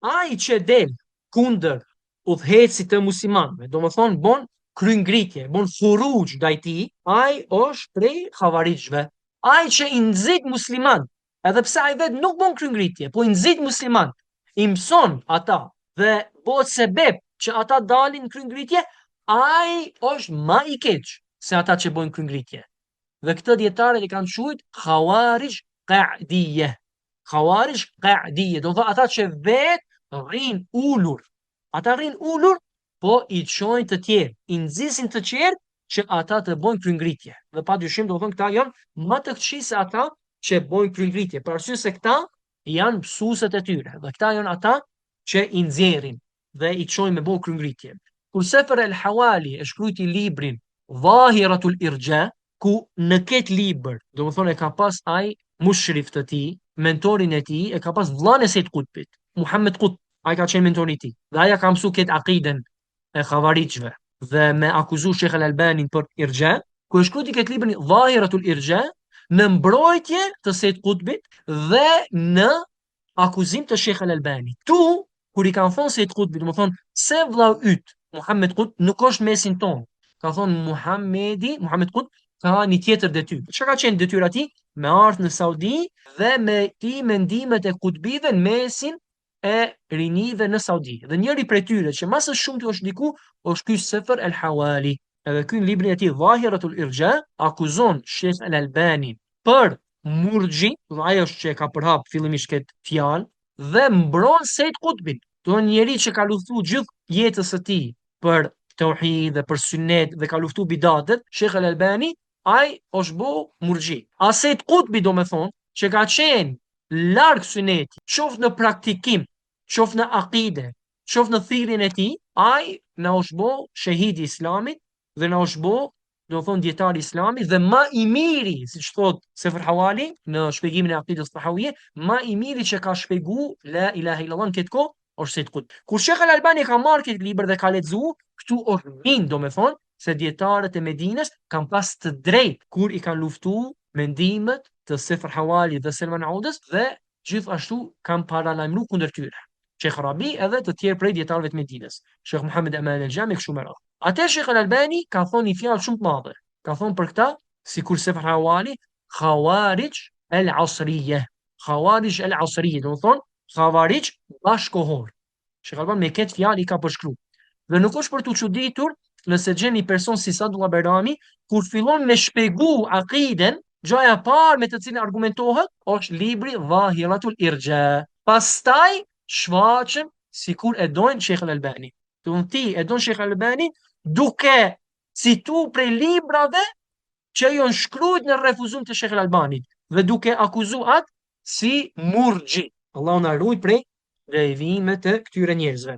ai që del kundër udhëhecit të muslimanëve, do më thonë bon kryngritje, bon furuj ndaj tij, ai është prej xhavarixhve. Ai që i nxit musliman, edhe pse ai vet nuk bon kryngritje, po i nxit musliman, i mëson ata dhe bëhet sebeb që ata dalin kryngritje, ai është më i keq se ata që bojnë kryngritje. Dhe këtë dietarët i kanë quajtur Khawarij Qa'diyye. Khawarij Qa'diyye, do thotë ata që vetë rrin ulur. Ata rrin ulur, po i çojnë të tjerë, i nxisin të tjerë që ata të bojnë kryngritje. Dhe padyshim do thonë këta janë më të këqij se ata që bojnë kryngritje, për arsye se këta janë mësuesët e tyre. Dhe këta janë ata që i nxjerrin dhe i çojnë me bojnë kryngritje. Kur Sefer el Hawali e shkruajti librin Dhahiratul Irja, ku në këtë libër, do më thonë e ka pas ai mushrif të tij, mentorin e tij, e ka pas vllahën e Sejt Kutbit, Muhammed Kutb, ai ka qenë mentori i tij. Dhe ai ka mësuar këtë akiden e xhavarixhve dhe me akuzu Sheikh Al-Albanin për irxha, ku e shkruati këtë librin Dhahiratul Irja në mbrojtje të Sejt Kutbit dhe në akuzim të Sheikh Al-Albanit. Tu kur i kanë thonë Sejt Kutbit, do më thonë se vllau yt, Muhammed Kutb nuk është mesin ton. Ka thonë Muhammed Kutb ka një tjetër detyrë. Çka ka qenë detyra e tij? Me ardhur në Saudi dhe me ti mendimet e kutbive në mesin e rinive në Saudi. Dhe njëri prej tyre që më së shumti është ndiku është ky Sefer El Hawali. Edhe ky në librin e tij Dhahiratul Irja akuzon Sheikh Al Albani për murxhi, dhe ai është që e ka përhap fillimisht këtë fjalë dhe mbron Sejt Kutbin. Do një njeri që ka luftuar gjithë jetës së tij për tauhid dhe për sunnet dhe ka luftuar bidatet, Sheikh Al Albani ai është bo murxhi. A Sejt Kutbi do me thonë që ka qenë larg suneti, qoftë në praktikim, qoftë në akide, qoftë në thirrjen e tij, ai na është bo shahidi i Islamit dhe na është bo, do të thonë dietar i Islamit dhe më i miri, siç thot Sefer Hawali në shpjegimin e akidës tahawije, më i miri që ka shpjeguar la ilaha illallah në këtë kohë është Sejt Kutb. Kur Sheikh Al Albani ka marrë këtë libër dhe ka lexuar, këtu është min, do me thonë se dietarët e Medinës kanë pas të drejtë kur i kanë luftuar mendimet të Sefer Hawali dhe Selman Audës dhe gjithashtu kanë paralajmëruar kundër tyre. Sheikh Rabi edhe të tjerë prej dietarëve të Medinës, Sheikh Muhammed Aman al-Jami kështu me radhë. Atë Sheikh Al-Albani ka thonë një fjalë shumë të madhe. Ka thonë për këta, sikur Sefer Hawali, Khawarij al-Asriyye. Khawarij al-Asriyye, do të thonë Khawarij bashkohor. Sheikh Albani me këtë fjalë i ka përshkruar. Dhe nuk është për të çuditur nëse gjen një person si Sadullah Berami, kur fillon me shpjegu akiden, gjaja e parë me të cilën argumentohet është libri Dhahiratul Irja. Pastaj shfaqen sikur e dojnë Sheikh Al-Albani. Do të ti e don Sheikh Al-Albani duke citu prej librave që janë shkruajtur në refuzim të Sheikh Al-Albanit dhe duke akuzuar atë si murxhi. Allahu na ruaj prej drejtimeve të këtyre njerëzve.